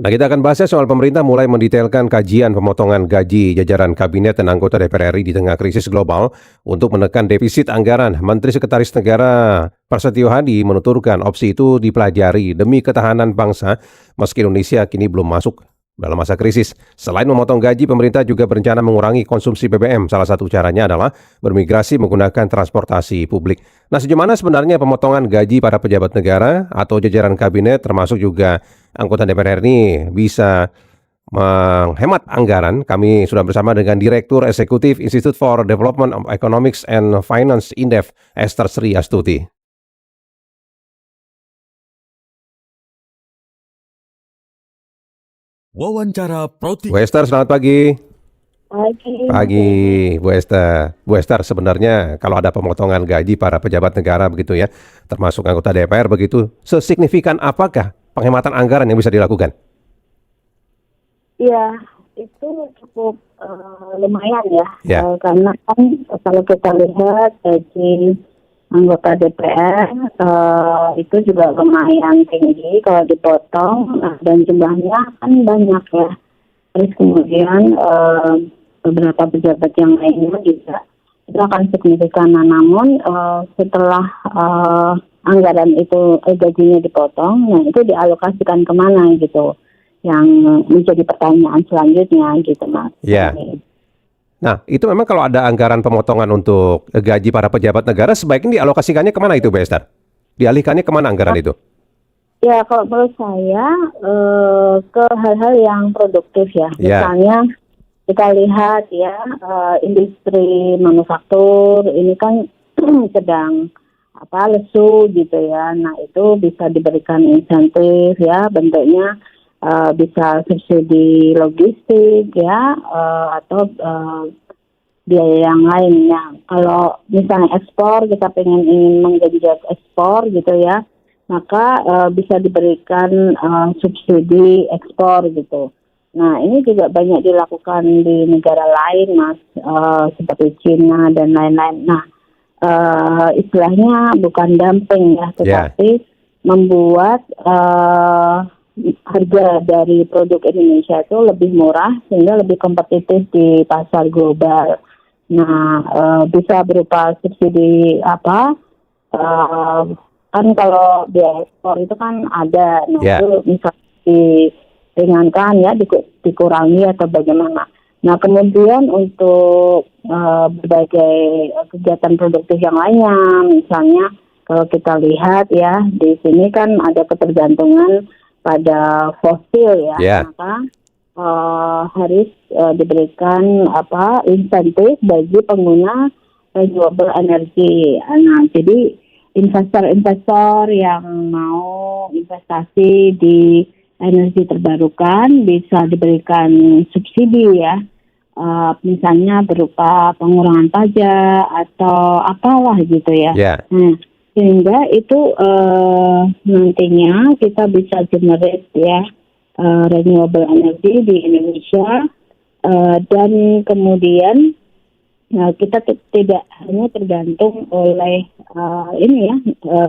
Nah, kita akan bahasnya soal pemerintah mulai mendetailkan kajian pemotongan gaji jajaran kabinet dan anggota DPR RI di tengah krisis global untuk menekan defisit anggaran. Menteri Sekretaris Negara Prasetyo Hadi menuturkan opsi itu dipelajari demi ketahanan bangsa meski Indonesia kini belum masuk dalam masa krisis. Selain memotong gaji, pemerintah juga berencana mengurangi konsumsi BBM. Salah satu caranya adalah bermigrasi menggunakan transportasi publik. Nah, sejauh mana sebenarnya pemotongan gaji para pejabat negara atau jajaran kabinet termasuk juga anggota DPR ini bisa menghemat anggaran? Kami sudah bersama dengan Direktur Eksekutif Institute for Development of Economics and Finance Indef, Esther Sri Astuti. Wawancara Bu Esther, selamat pagi. Pagi, Bu Esther. Bu Esther, sebenarnya kalau ada pemotongan gaji para pejabat negara begitu ya, termasuk anggota DPR begitu, sesignifikan apakah penghematan anggaran yang bisa dilakukan? Ya, itu cukup lumayan ya, Ya. Karena kan kalau kita lihat gaji anggota DPR itu juga lumayan tinggi kalau dipotong, dan jumlahnya kan banyak ya. Terus kemudian beberapa pejabat yang lainnya juga itu akan signifikan. Nah, namun setelah anggaran itu gajinya dipotong, nah itu dialokasikan kemana gitu, yang menjadi pertanyaan selanjutnya gitu, Mas. Ya. Nah, itu memang kalau ada anggaran pemotongan untuk gaji para pejabat negara, sebaiknya dialokasikannya kemana itu, Bu Esther? Dialihkannya kemana anggaran itu? Ya, kalau menurut saya ke hal-hal yang produktif ya. Ya. Misalnya kita lihat ya, industri manufaktur ini kan sedang lesu gitu ya. Nah, itu bisa diberikan insentif ya, bentuknya bisa subsidi logistik ya, atau biaya yang lainnya. Kalau misalnya ekspor, kita ingin menggenjot ekspor gitu ya, maka bisa diberikan subsidi ekspor gitu. Nah, ini juga banyak dilakukan di negara lain, Mas, seperti Cina dan lain-lain. Nah, istilahnya bukan dumping ya, tetapi membuat harga dari produk Indonesia itu lebih murah sehingga lebih kompetitif di pasar global. Nah, bisa berupa subsidi kan kalau biaya ekspor itu kan ada, nah itu misalnya diringankan ya, dikurangi atau bagaimana. Nah, kemudian untuk berbagai kegiatan produktif yang lainnya, misalnya kalau kita lihat ya, di sini kan ada ketergantungan pada fosil ya, maka harus diberikan insentif bagi pengguna renewable energy. Nah, jadi investor-investor yang mau investasi di energi terbarukan bisa diberikan subsidi ya, misalnya berupa pengurangan pajak atau apalah gitu ya. Nah, sehingga itu nantinya kita bisa generate ya renewable energy di Indonesia, dan kemudian kita tidak hanya tergantung oleh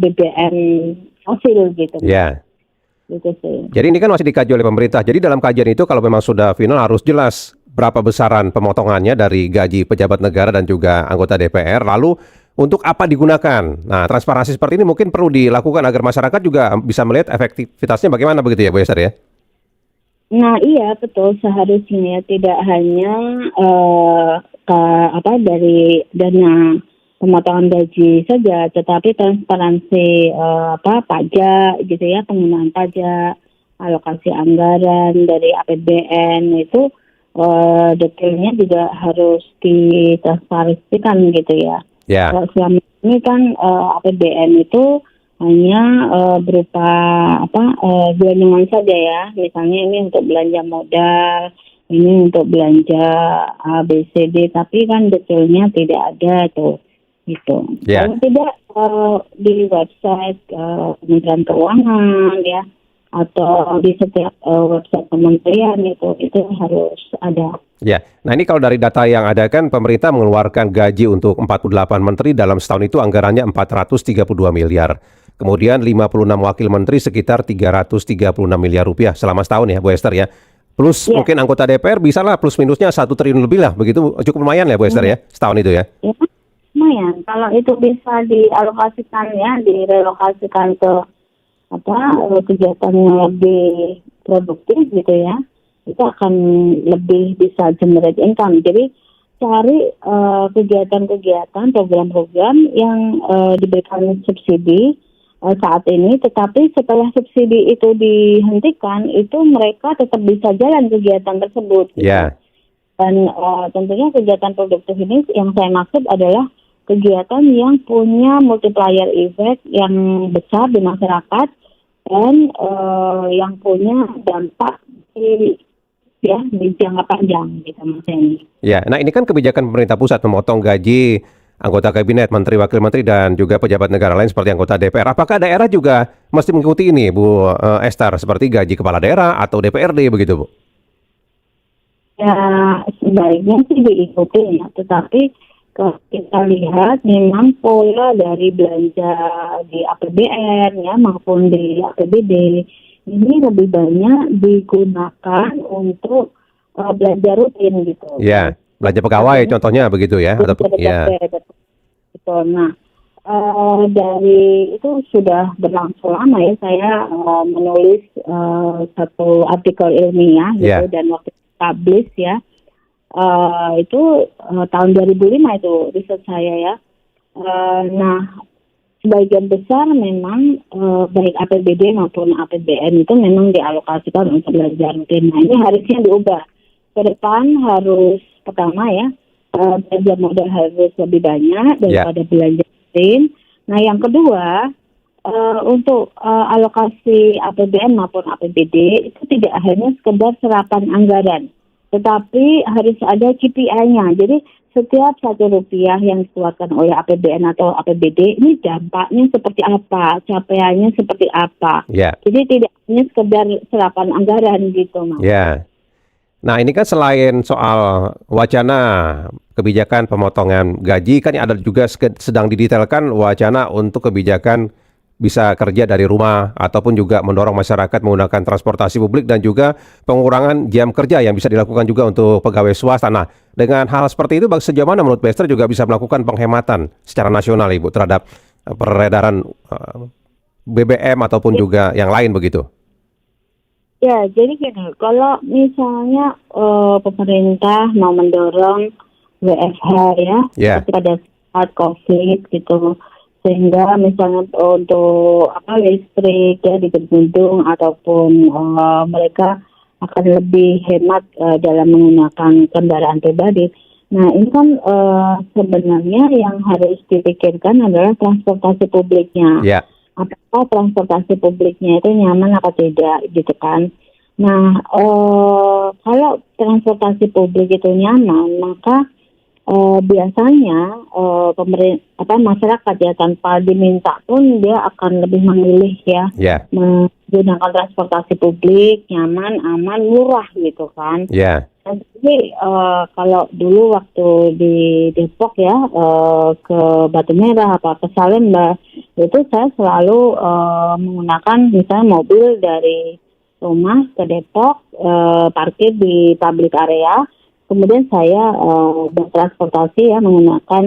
BBM fosil gitu. Ya. Gitu sih. Jadi ini kan masih dikaji oleh pemerintah. Jadi dalam kajian itu kalau memang sudah final harus jelas berapa besaran pemotongannya dari gaji pejabat negara dan juga anggota DPR. Lalu untuk apa digunakan? Nah, transparansi seperti ini mungkin perlu dilakukan agar masyarakat juga bisa melihat efektivitasnya bagaimana begitu ya, Bu Esther ya? Nah, iya betul, seharusnya tidak hanya dari dana pemotongan gaji saja, tetapi transparansi pajak gitu ya, penggunaan pajak, alokasi anggaran dari APBN itu detailnya juga harus ditransparansikan gitu ya. Kalau selama ini kan APBN itu hanya berupa gelongan saja ya, misalnya ini untuk belanja modal, ini untuk belanja ABCD, tapi kan detailnya tidak ada tuh gitu. Kalau tidak di website Kementerian Keuangan ya, atau di setiap website kementerian itu harus ada. Ya, nah ini kalau dari data yang ada kan pemerintah mengeluarkan gaji untuk 48 menteri dalam setahun itu anggarannya 432 miliar. kemudian 56 wakil menteri sekitar 336 miliar rupiah selama setahun ya Bu Esther ya. Plus Ya. mungkin anggota DPR bisa lah plus minusnya 1 triliun lebih lah, begitu cukup lumayan ya Bu Esther ya setahun itu ya. Ya, lumayan. Kalau itu bisa dialokasikan ya, direlokasikan ke kegiatan yang lebih produktif gitu ya, itu akan lebih bisa generate income. Jadi cari kegiatan-kegiatan, program-program yang diberikan subsidi saat ini, tetapi setelah subsidi itu dihentikan, itu mereka tetap bisa jalan kegiatan tersebut. Gitu. Ya. Dan tentunya kegiatan produktif ini yang saya maksud adalah kegiatan yang punya multiplier effect yang besar di masyarakat dan yang punya dampak di jangka panjang gitu Mas Henny. Ya, nah ini kan kebijakan pemerintah pusat memotong gaji anggota kabinet, menteri, wakil menteri, dan juga pejabat negara lain seperti anggota DPR. Apakah daerah juga mesti mengikuti ini, Bu Esther, seperti gaji kepala daerah atau DPRD begitu, Bu? Ya, sebaiknya sih diikuti ya, tetapi kalau kita lihat memang pola dari belanja di APBN ya maupun di APBD ini lebih banyak digunakan untuk belanja rutin gitu. Ya, belanja pegawai contohnya begitu ya? Ataupun, ya. Betul. Nah, dari itu sudah berlangsung lama ya saya menulis satu artikel ilmiah gitu dan waktu publish ya itu tahun 2005 itu riset saya ya. Nah, sebagian besar memang baik APBD maupun APBN itu memang dialokasikan untuk belanja rutin. Nah, ini harusnya diubah. Ke depan harus pertama ya belanja modal harus lebih banyak daripada belanja rutin. Nah, yang kedua untuk alokasi APBN maupun APBD itu tidak hanya sekedar serapan anggaran, tetapi harus ada KPI-nya. Jadi setiap Rp1 yang dikeluarkan oleh APBN atau APBD ini dampaknya seperti apa, capaiannya seperti apa. Jadi tidak hanya sekedar serapan anggaran gitu, Mas. Nah ini kan selain soal wacana kebijakan pemotongan gaji, kan ada juga sedang didetailkan wacana untuk kebijakan bisa kerja dari rumah ataupun juga mendorong masyarakat menggunakan transportasi publik dan juga pengurangan jam kerja yang bisa dilakukan juga untuk pegawai swasta. Nah, dengan hal seperti itu sejauh mana menurut Bester juga bisa melakukan penghematan secara nasional Ibu terhadap peredaran BBM ataupun juga yang lain begitu? Ya, jadi gini, kalau misalnya pemerintah mau mendorong WFH ya, pada saat COVID gitu, sehingga misalnya untuk listrik ya di gedung ataupun mereka akan lebih hemat dalam menggunakan kendaraan pribadi. Nah, ini kan sebenarnya yang harus dipikirkan adalah transportasi publiknya. Apakah transportasi publiknya itu nyaman atau tidak gitu kan. Nah, kalau transportasi publik itu nyaman, maka biasanya masyarakat ya tanpa diminta pun dia akan lebih memilih ya menggunakan transportasi publik nyaman, aman, murah gitu kan. Jadi kalau dulu waktu di Depok ya ke Batu Merah ke Salemba itu saya selalu menggunakan misalnya mobil dari rumah ke Depok parkir di public area. Kemudian saya bertransportasi ya menggunakan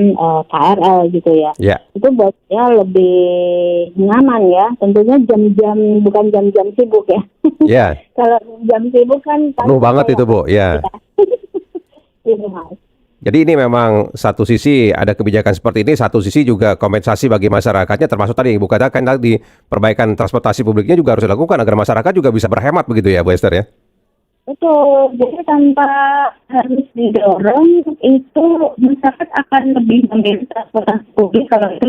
KRL gitu ya. Itu buat saya lebih nyaman ya. Tentunya jam-jam bukan jam-jam sibuk ya. Kalau jam sibuk kan penuh banget itu Bu. Jadi ini memang satu sisi ada kebijakan seperti ini, satu sisi juga kompensasi bagi masyarakatnya, termasuk tadi Ibu katakan tadi perbaikan transportasi publiknya juga harus dilakukan agar masyarakat juga bisa berhemat begitu ya Bu Esther ya. Betul, jadi tanpa harus didorong itu masyarakat akan lebih memilih transportasi publik kalau itu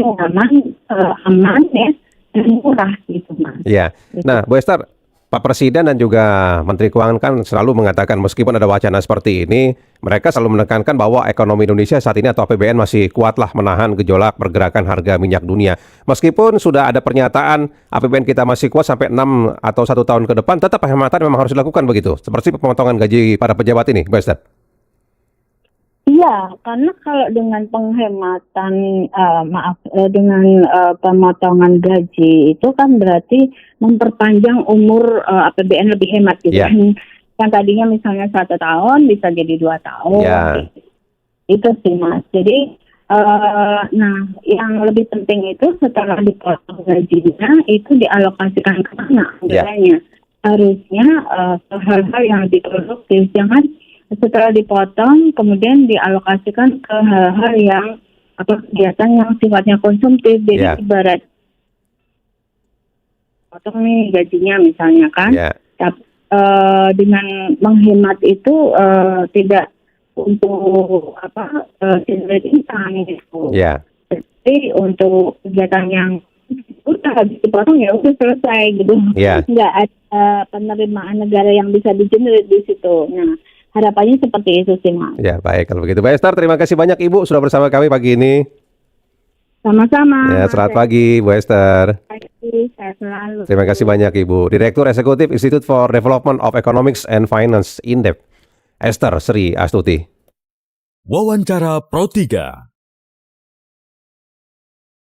aman ya dan murah gitu Mas. Nah Bu Esther, Pak Presiden dan juga Menteri Keuangan kan selalu mengatakan meskipun ada wacana seperti ini, mereka selalu menekankan bahwa ekonomi Indonesia saat ini atau APBN masih kuatlah menahan gejolak pergerakan harga minyak dunia. Meskipun sudah ada pernyataan APBN kita masih kuat sampai 6 atau 1 tahun ke depan, tetap penghematan memang harus dilakukan begitu. Seperti pemotongan gaji para pejabat ini, Bu Esther. Iya, karena kalau dengan penghematan, pemotongan gaji itu kan berarti memperpanjang umur APBN lebih hemat gitu Ya. kan. Yang tadinya misalnya 1 tahun bisa jadi 2 tahun. Ya. Itu sih Mas. Jadi, nah yang lebih penting itu setelah dipotong gajinya itu dialokasikan ke mana anggarannya. Harusnya ke hal-hal yang lebih produktif, jangan setelah dipotong kemudian dialokasikan ke hal-hal yang kegiatan yang sifatnya konsumtif. Jadi ibarat potong nih gajinya misalnya kan, tapi dengan menghemat itu tidak untuk tidak instan gitu. Jadi untuk kegiatan yang udah habis dipotong ya udah selesai gitu. Nggak ada penerimaan negara yang bisa di-generate di situ. Nah, harapannya seperti itu sih, Mas. Ya, baik kalau begitu. Mbak Esther, terima kasih banyak Ibu sudah bersama kami pagi ini. Sama-sama. Ya, selamat pagi Bu Esther. Sehat selalu. Terima kasih banyak Ibu. Direktur Eksekutif Institute for Development of Economics and Finance, INDEF, Esther Sri Astuti. Wawancara Pro 3.